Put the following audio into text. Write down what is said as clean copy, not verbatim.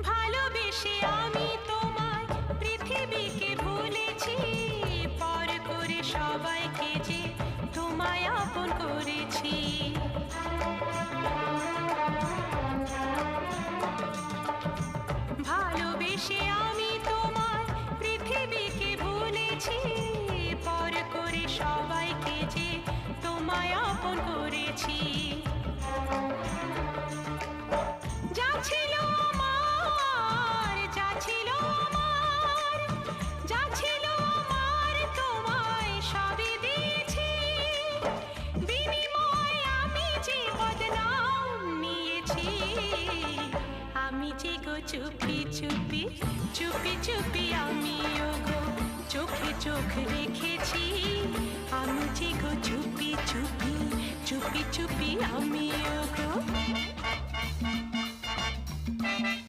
ভালোবেসে আমি তোমায় পৃথিবীকে ভুলেছি, পর করে সবাইকে যে তোমায় আপন করেছি। ভালোবেসে আমি তোমায় পৃথিবীকে ভুলেছি, পর করে সবাইকে যে তোমায় আপন করেছি। যা ছিল আমার, যা ছিল আমার, যা ছিল আমার তোমায় সবই দিয়েছি। বিনিময়ে আমি যে বদনাম নিয়েছি, আমি যে গো চুপি চুপি চুপি চুপি আমিও গো চোখে চোখ রেখেছি। আমি যে গো চুপি চুপি চুপি চুপি আমিও গো।